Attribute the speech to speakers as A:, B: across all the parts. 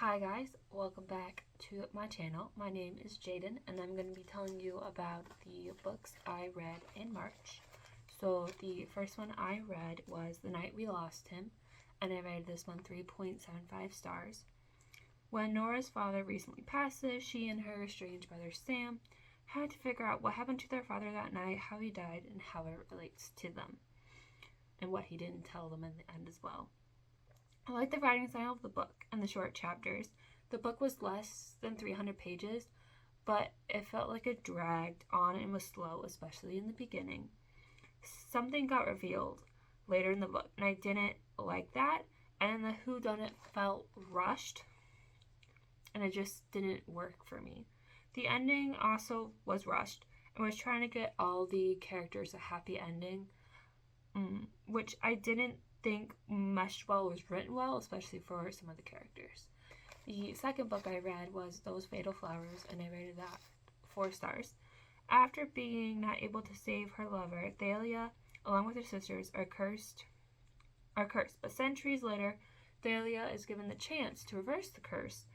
A: Hi guys, welcome back to my channel. My name is Jaden and I'm going to be telling you about the books I read in March. So the first one I read was The Night We Lost Him, and I rated this one 3.75 stars. When Nora's father recently passes, she and her estranged brother Sam had to figure out what happened to their father that night, how he died, and how it relates to them, and what he didn't tell them in the end as well. I like the writing style of the book and the short chapters. The book was less than 300 pages, but it felt like it dragged on and was slow, especially in the beginning. Something got revealed later in the book, and I didn't like that, and the whodunit felt rushed, and it just didn't work for me. The ending also was rushed, and was trying to get all the characters a happy ending, which I didn't think meshed well, was written well, especially for some of the characters. The second book I read was Those Fatal Flowers, and I rated that 4 stars. After being not able to save her lover, Thalia, along with her sisters, are cursed. But centuries later, Thalia is given the chance to reverse the curse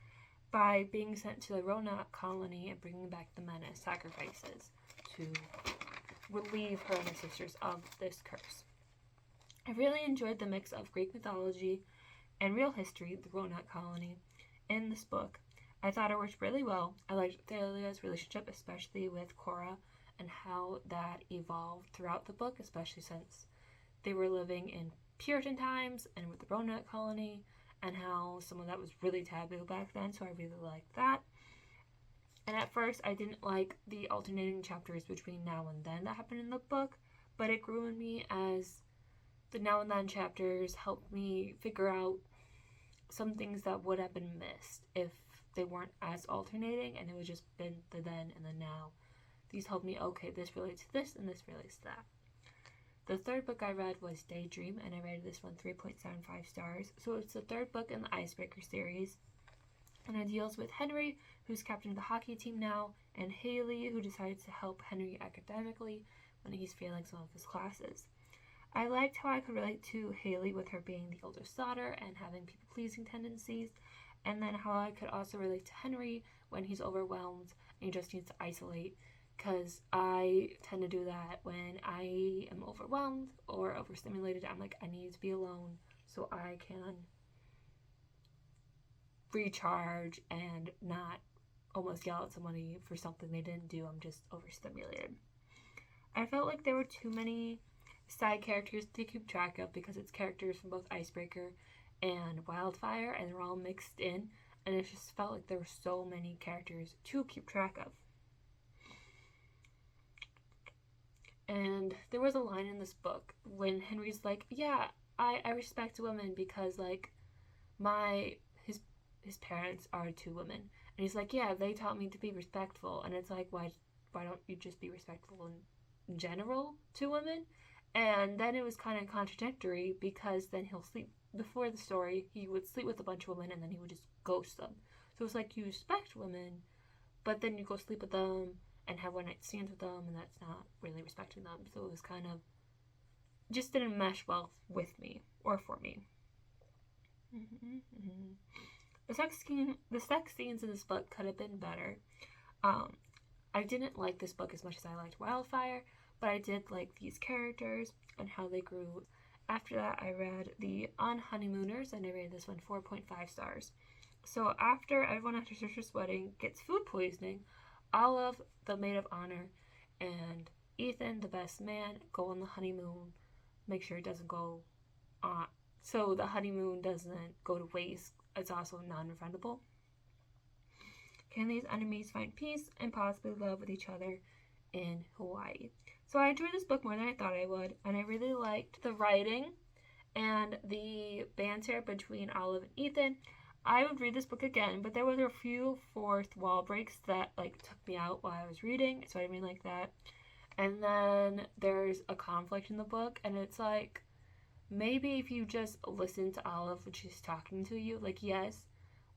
A: by being sent to the Roanoke colony and bringing back the men as sacrifices to relieve her and her sisters of this curse. I really enjoyed the mix of Greek mythology and real history, the Roanoke colony, in this book. I thought it worked really well. I liked Thalia's relationship, especially with Cora, and how that evolved throughout the book, especially since they were living in Puritan times and with the Roanoke colony, and how some of that was really taboo back then, so I really liked that. And at first, I didn't like the alternating chapters between now and then that happened in the book, but it grew in me as the now and then chapters helped me figure out some things that would have been missed if they weren't as alternating and it would just been the then and the now. These helped me, okay, this relates to this and this relates to that. The third book I read was Daydream, and I rated this one 3.75 stars. So it's the third book in the Icebreaker series, and it deals with Henry, who's captain of the hockey team now, and Haley, who decides to help Henry academically when he's failing some of his classes. I liked how I could relate to Haley with her being the oldest daughter and having people-pleasing tendencies, and then how I could also relate to Henry when he's overwhelmed and he just needs to isolate, because I tend to do that when I am overwhelmed or overstimulated. I'm like, I need to be alone so I can recharge and not almost yell at somebody for something they didn't do. I'm just overstimulated. I felt like there were too many side characters to keep track of because it's characters from both Icebreaker and Wildfire, and they're all mixed in, and it just felt like there were so many characters to keep track of. And there was a line in this book when Henry's like, yeah, I respect women because like his parents are 2 women, and he's like, yeah, they taught me to be respectful, and it's like, why don't you just be respectful in general to women? And then it was kind of contradictory because then he'll sleep, before the story, he would sleep with a bunch of women and then he would just ghost them. So it's like you respect women, but then you go sleep with them and have one-night stands with them, and that's not really respecting them. So it was kind of, just didn't mesh well with me, or for me. The sex scenes in this book could have been better. I didn't like this book as much as I liked Wildfire, but I did like these characters and how they grew. After that, I read the Unhoneymooners, and I rated this one 4.5 stars. So after everyone at her sister's wedding gets food poisoning, Olive, the maid of honor, and Ethan, the best man, go on the honeymoon. Make sure it doesn't go on, so the honeymoon doesn't go to waste. It's also non-refundable. Can these enemies find peace and possibly love with each other in Hawaii? So I enjoyed this book more than I thought I would, and I really liked the writing and the banter between Olive and Ethan. I would read this book again, but there was a few fourth wall breaks that like took me out while I was reading, so I didn't really like that. And then there's a conflict in the book, and it's like, maybe if you just listen to Olive when she's talking to you, like, yes,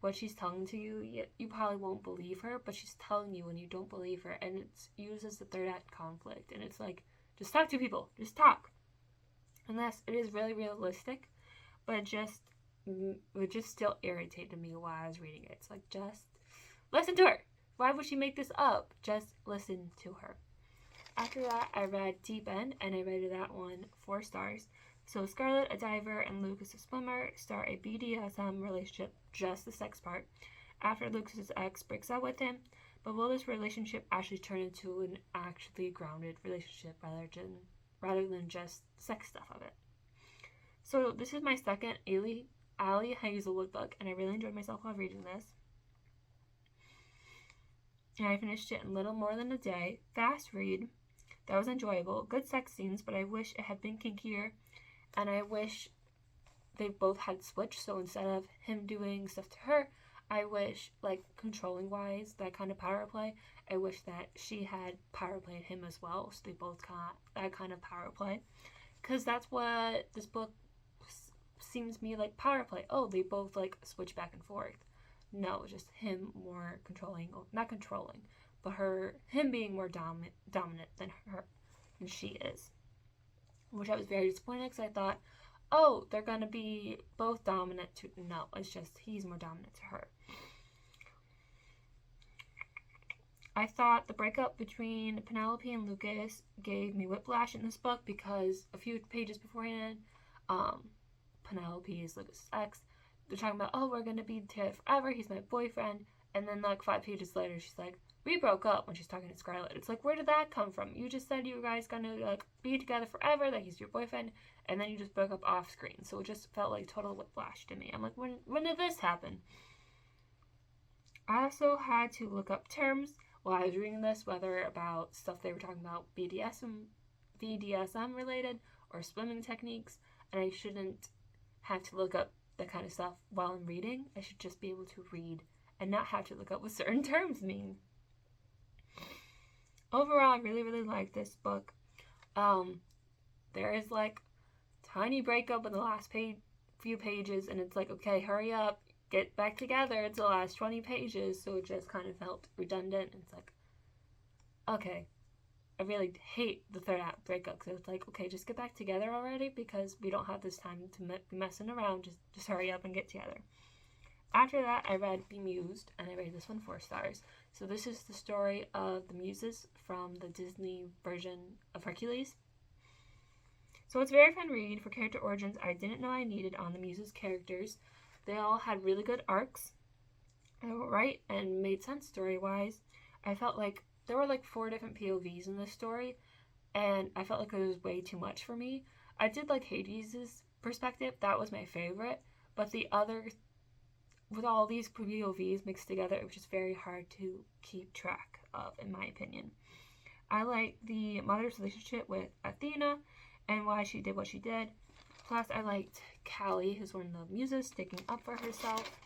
A: what she's telling to you, you probably won't believe her, but she's telling you and you don't believe her, and it's used as the third act conflict, and it's like, just talk to people, just talk. And it is really realistic, but it just it just still irritated me while I was reading it. It's like, just listen to her. Why would she make this up? Just listen to her. After that, I read Deep End, and I rated that one 4 stars. So Scarlett, a diver, and Lucas, a swimmer, start a BDSM relationship, just the sex part, after Lucas's ex breaks up with him. But will this relationship actually turn into an actually grounded relationship rather than just sex stuff of it? So this is my second Ali Hazelwood book, and I really enjoyed myself while reading this. And I finished it in little more than a day. Fast read. That was enjoyable. Good sex scenes, but I wish it had been kinkier. And I wish they both had switched. So instead of him doing stuff to her, I wish, like, controlling wise, that kind of power play, I wish that she had power played him as well. So they both got that kind of power play. Because that's what this book seems to me like, power play. Oh, they both, like, switch back and forth. No, just him more controlling, not controlling, but him being more dominant than she is. Which I was very disappointed, because I thought, oh, they're going to be both dominant to, no, it's just he's more dominant to her. I thought the breakup between Penelope and Lucas gave me whiplash in this book, because a few pages beforehand, Penelope is Lucas' ex. They're talking about, oh, we're going to be together forever, he's my boyfriend. And then, like, 5 pages later, she's like, we broke up, when she's talking to Scarlett. It's like, where did that come from? You just said you guys going to, like, be together forever, that he's your boyfriend, and then you just broke up off screen. So it just felt like total whiplash to me. I'm like, when did this happen? I also had to look up terms while I was reading this, whether about stuff they were talking about BDSM related, or swimming techniques, and I shouldn't have to look up that kind of stuff while I'm reading. I should just be able to read and not have to look up what certain terms mean. Overall, I really, really like this book. There is, like, tiny breakup in the last few pages, and it's like, okay, hurry up, get back together. It's the last 20 pages, so it just kind of felt redundant. It's like, okay, I really hate the third act breakup, because it's like, okay, just get back together already, because we don't have this time to be messing around. Just hurry up and get together. After that, I read Bemused, and I rated this one 4 stars. So this is the story of the Muses from the Disney version of Hercules. So it's a very fun read for character origins I didn't know I needed on the Muses characters. They all had really good arcs, right, and made sense story-wise. I felt like there were like 4 different POVs in this story, and I felt like it was way too much for me. I did like Hades' perspective. That was my favorite, but the other, with all these POVs mixed together, it was just very hard to keep track of, in my opinion. I like the mother's relationship with Athena and why she did what she did. Plus, I liked Callie, who's one of the muses, sticking up for herself.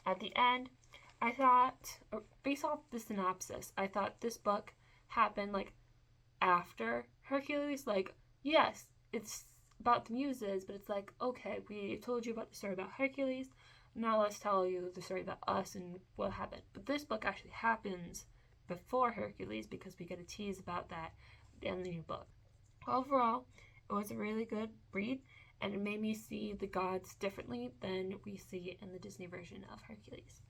A: At the end, I thought, based off the synopsis, I thought this book happened, like, after Hercules. Like, yes, it's about the muses, but it's like, okay, we told you about the story about Hercules, now let's tell you the story about us and what happened. But this book actually happens before Hercules, because we get a tease about that in the new book. Overall, it was a really good read, and it made me see the gods differently than we see in the Disney version of Hercules.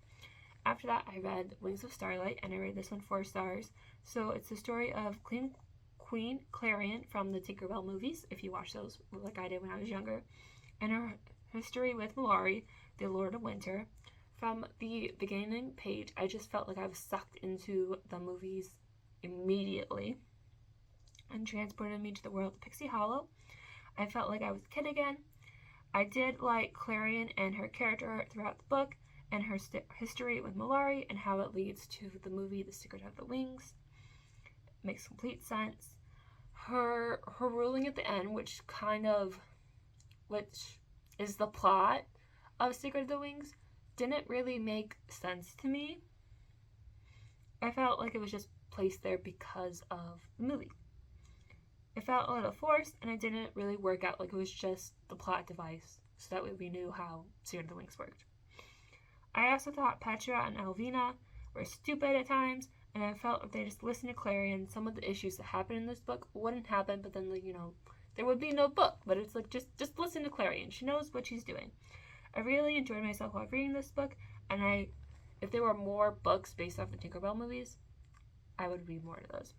A: After that, I read Wings of Starlight, and I rated this one 4 stars. So it's the story of Queen Clarion from the Tinkerbell movies, if you watch those like I did when I was younger, and her history with Malari, the Lord of Winter. From the beginning page, I just felt like I was sucked into the movies immediately and transported me to the world of Pixie Hollow. I felt like I was a kid again. I did like Clarion and her character throughout the book, and her history with Malari and how it leads to the movie The Secret of the Wings. Makes complete sense. Her ruling at the end, which is the plot of Secret of the Wings, didn't really make sense to me. I felt like it was just placed there because of the movie. It felt a little forced, and it didn't really work out. Like, it was just the plot device, so that way we knew how Secret of the Wings worked. I also thought Petra and Alvina were stupid at times, and I felt if they just listened to Clarion, some of the issues that happened in this book wouldn't happen, but then, there would be no book, but it's like, just listen to Clarion. She knows what she's doing. I really enjoyed myself while reading this book, and if there were more books based off the Tinkerbell movies, I would read more of those.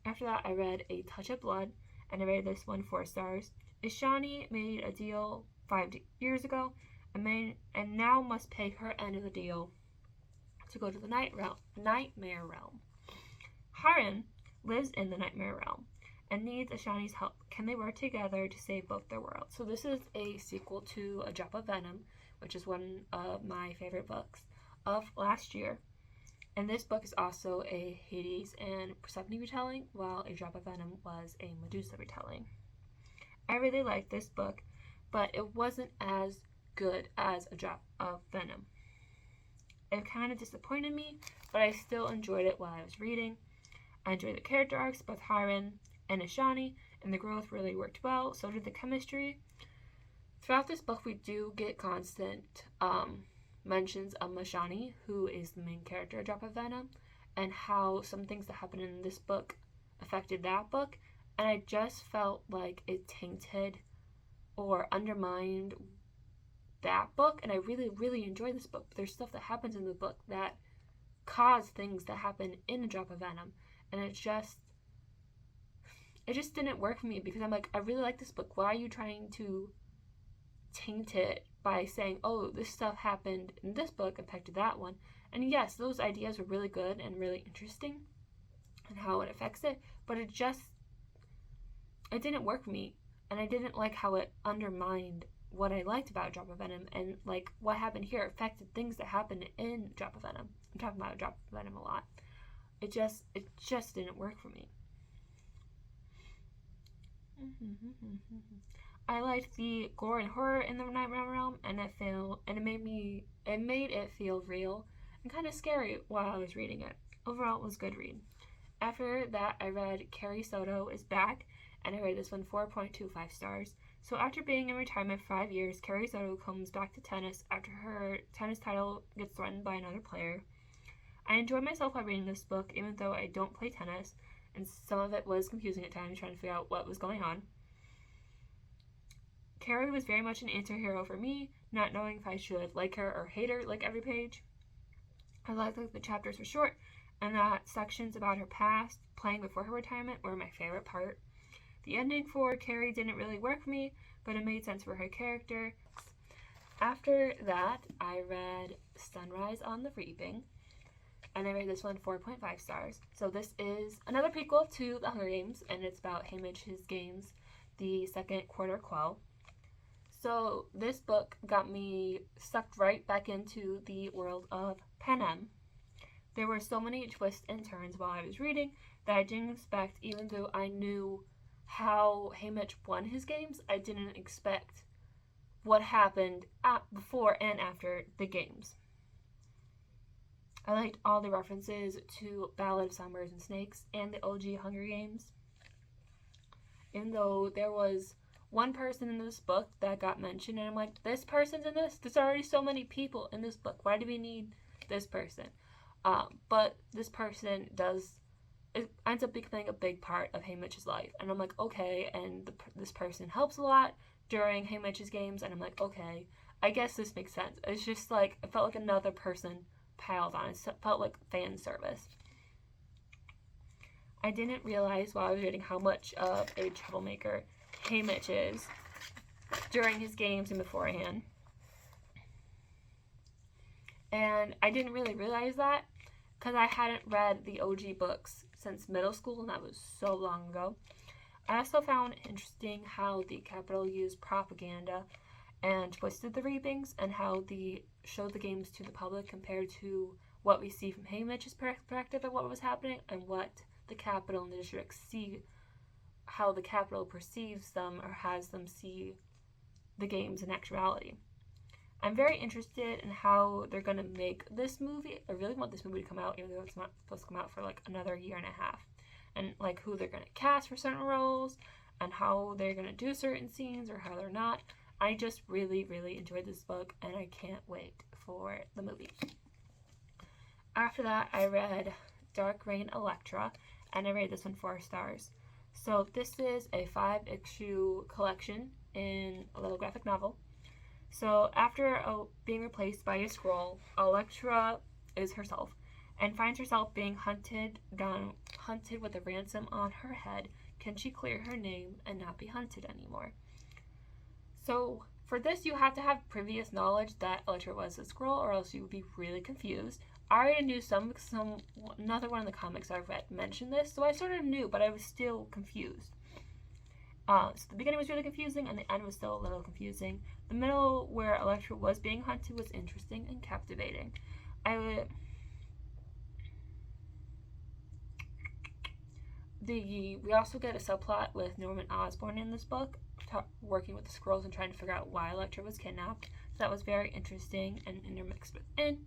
A: After that, I read A Touch of Blood, and I rated this one 4 stars. Ishani made a deal 5 years ago, and now must pay her end of the deal to go to the Nightmare Realm. Haran lives in the Nightmare Realm and needs Ishani's help. Can they work together to save both their worlds? So this is a sequel to A Drop of Venom, which is one of my favorite books of last year. And this book is also a Hades and Persephone retelling, while A Drop of Venom was a Medusa retelling. I really liked this book, but it wasn't as good as A Drop of Venom. It kind of disappointed me, but I still enjoyed it while I was reading. I enjoyed the character arcs, both Haran and Ishani, and the growth really worked well. So did the chemistry. Throughout this book, we do get constant mentions of Ishani, who is the main character of Drop of Venom, and how some things that happened in this book affected that book. And I just felt like it tainted or undermined that book. And I really, really enjoyed this book. But there's stuff that happens in the book that cause things that happen in A Drop of Venom. And it just didn't work for me, because I'm like, I really like this book. Why are you trying to taint it by saying, oh, this stuff happened in this book, affected that one? And yes, those ideas were really good and really interesting and how it affects it, but it didn't work for me. And I didn't like how it undermined what I liked about Drop of Venom, and like what happened here affected things that happened in Drop of Venom. I'm talking about Drop of Venom a lot. It just didn't work for me. I liked the gore and horror in the Nightmare Realm, and it made it feel real and kind of scary while I was reading it. Overall, it was a good read. After that, I read Carrie Soto is Back, and I rated this one 4.25 stars. So after being in retirement for 5 years, Carrie Soto comes back to tennis after her tennis title gets threatened by another player. I enjoyed myself while reading this book, even though I don't play tennis, and some of it was confusing at times, trying to figure out what was going on. Carrie was very much an anti-hero for me, not knowing if I should like her or hate her like every page. I liked that the chapters were short, and that sections about her past, playing before her retirement, were my favorite part. The ending for Carrie didn't really work for me, but it made sense for her character. After that, I read Sunrise on the Reaping, and I rated this one 4.5 stars. So this is another prequel to The Hunger Games, and it's about Haymitch's Games, the second quarter quell. So this book got me sucked right back into the world of Panem. There were so many twists and turns while I was reading that I didn't expect. Even though I knew how Haymitch won his games, I didn't expect what happened before and after the games. I liked all the references to Ballad of Songbirds and Snakes and the OG Hunger Games. Even though there was one person in this book that got mentioned, and I'm like, this person's in this? There's already so many people in this book. Why do we need this person? But this person ends up becoming a big part of Haymitch's life. And I'm like, okay, and this person helps a lot during Haymitch's games, and I'm like, okay, I guess this makes sense. It's just like, it felt like another person piled on. It felt like fan service. I didn't realize while I was reading how much of a troublemaker Haymitch is during his games and beforehand. And I didn't really realize that because I hadn't read the OG books since middle school, and that was so long ago. I also found interesting how the Capitol used propaganda and twisted the reapings, and how they showed the games to the public compared to what we see from Haymitch's perspective of what was happening, and what the Capitol and the district see, how the Capitol perceives them or has them see the games in actuality. I'm very interested in how they're going to make this movie. I really want this movie to come out, even though it's not supposed to come out for like another year and a half. And like who they're going to cast for certain roles, and how they're going to do certain scenes or how they're not. I just really, really enjoyed this book, and I can't wait for the movie. After that, I read Dark Reign Elektra, and I rated this one 4 stars. So this is a 5-issue collection in a little graphic novel. So after being replaced by a scroll, Elektra is herself and finds herself being hunted with a ransom on her head. Can she clear her name and not be hunted anymore? So for this, you have to have previous knowledge that Elektra was a scroll, or else you would be really confused. I already knew another one of the comics I've read mentioned this, so I sort of knew, but I was still confused. So the beginning was really confusing, and the end was still a little confusing. The middle, where Elektra was being hunted, was interesting and captivating. We also get a subplot with Norman Osborn in this book, working with the Skrulls and trying to figure out why Elektra was kidnapped. So that was very interesting and intermixed within.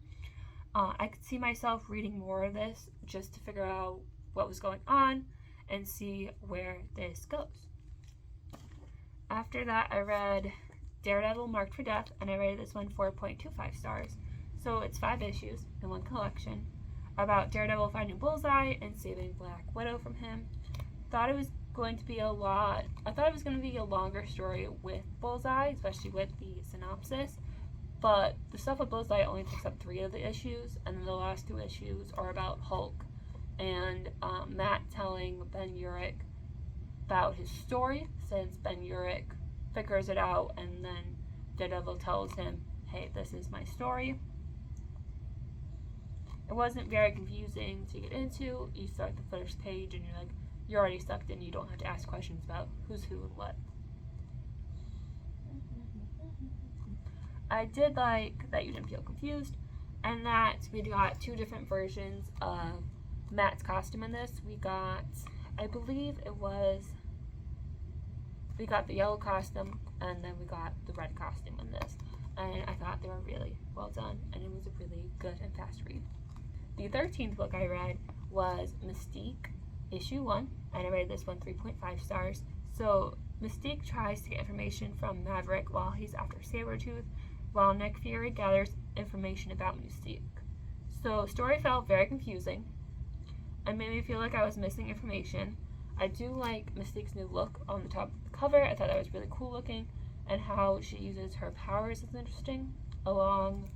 A: I could see myself reading more of this just to figure out what was going on and see where this goes. After that, I read Daredevil Marked for Death, and I rated this one 4.25 stars. So it's 5 issues in one collection about Daredevil finding Bullseye and saving Black Widow from him. I thought it was going to be a longer story with Bullseye, especially with the synopsis. But the stuff with Bullseye only takes up 3 of the issues, and then the last 2 issues are about Hulk and Matt telling Ben Urich about his story, since Ben Urich figures it out, and then Daredevil tells him, hey, this is my story. It wasn't very confusing to get into. You start the first page and you're already sucked in. You don't have to ask questions about who's who and what. I did like that you didn't feel confused, and that we got 2 different versions of Matt's costume in this. We got the yellow costume, and then we got the red costume in this. And I thought they were really well done, and it was a really good and fast read. The 13th book I read was Mystique, issue 1, and I rated this one 3.5 stars. So Mystique tries to get information from Maverick while he's after Sabretooth, while Nick Fury gathers information about Mystique. So story felt very confusing and made me feel like I was missing information. I do like Mystique's new look on the top of the cover. I thought that was really cool looking, and how she uses her powers is interesting, along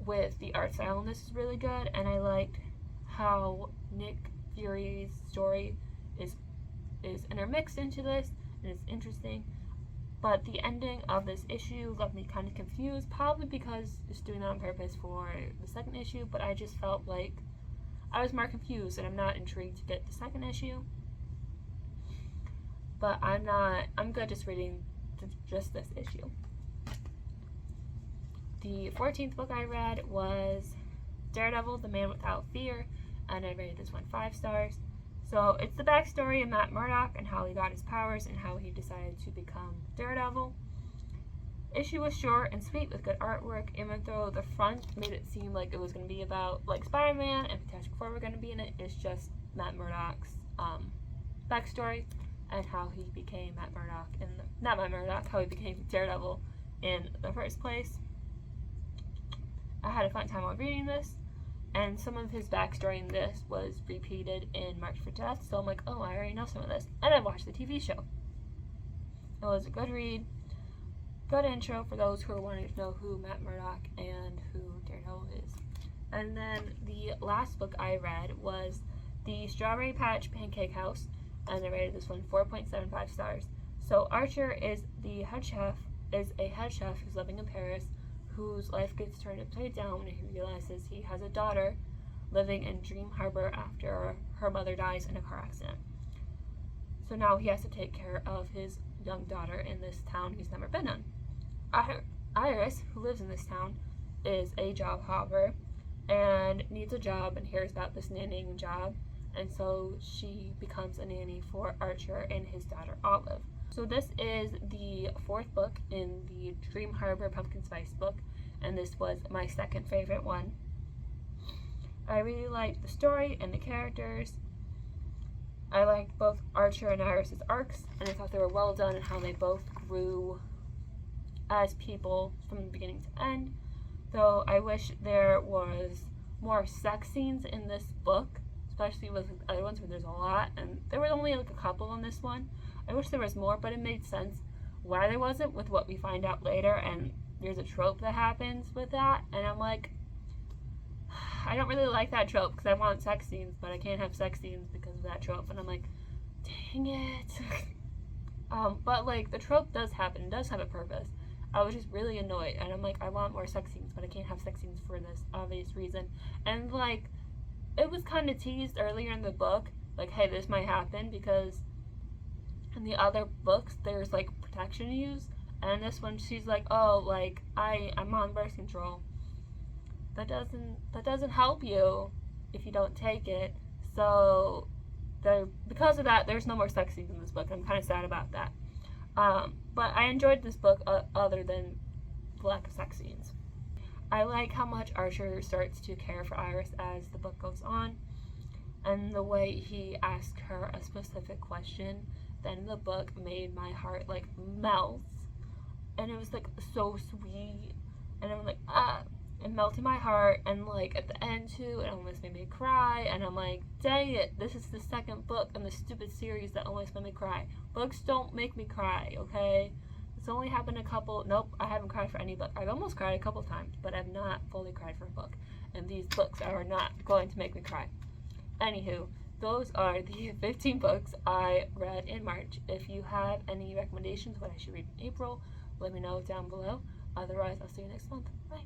A: with the art style in this is really good. And I liked how Nick Fury's story is intermixed into this, and it's interesting. But the ending of this issue left me kind of confused, probably because it's doing that on purpose for the second issue, but I just felt like I was more confused, and I'm not intrigued to get the second issue. But I'm good just reading just this issue. The 14th book I read was Daredevil, The Man Without Fear, and I rated this one 5 stars. So it's the backstory of Matt Murdock and how he got his powers and how he decided to become Daredevil. Issue was short and sweet with good artwork, even though the front made it seem like it was going to be about like Spider-Man and Fantastic Four were going to be in it. It's just Matt Murdock's backstory and how he became how he became Daredevil in the first place. I had a fun time while reading this, and some of his backstory in this was repeated in Marked for Death, so I'm like, oh, I already know some of this. And I watched the TV show. It was a good read, good intro for those who are wanting to know who Matt Murdock and who Daredevil is. And then the last book I read was The Strawberry Patch Pancake House, and I rated this one 4.75 stars. So Archer is a head chef who's living in Paris, whose life gets turned upside down when he realizes he has a daughter living in Dream Harbor after her mother dies in a car accident. So now he has to take care of his young daughter in this town he's never been in. Iris, who lives in this town, is a job hopper and needs a job and hears about this nannying job, and so she becomes a nanny for Archer and his daughter Olive. So this is the 4th book in the Dream Harbor Pumpkin Spice book, and this was my second favorite one. I really liked the story and the characters. I liked both Archer and Iris' arcs, and I thought they were well done and how they both grew as people from the beginning to end. Though I wish there was more sex scenes in this book, especially with the other ones where there's a lot, and there were only like a couple in this one. I wish there was more, but it made sense why there wasn't with what we find out later, and there's a trope that happens with that, and I'm like, I don't really like that trope because I want sex scenes, but I can't have sex scenes because of that trope, and I'm like, dang it. But like the trope does happen, does have a purpose. I was just really annoyed, and I'm like, I want more sex scenes, but I can't have sex scenes for this obvious reason. And like, it was kind of teased earlier in the book, like, hey, this might happen, because in the other books there's like protection used, and in this one she's like, oh, like I'm on birth control. That doesn't help you if you don't take it. So because of that, there's no more sex scenes in this book. I'm kind of sad about that. But I enjoyed this book other than the lack of sex scenes. I like how much Archer starts to care for Iris as the book goes on, and the way he asked her a specific question then the book made my heart like melt, and it was like so sweet, and I'm like, it melted my heart. And like at the end too, it almost made me cry, and I'm like, dang it, this is the second book in the stupid series that almost made me cry. Books don't make me cry, okay? It's only happened a couple. Nope, I haven't cried for any book. I've almost cried a couple times, but I've not fully cried for a book, and these books are not going to make me cry. Anywho, those are the 15 books I read in March. If you have any recommendations what I should read in April, let me know down below. Otherwise, I'll see you next month. Bye.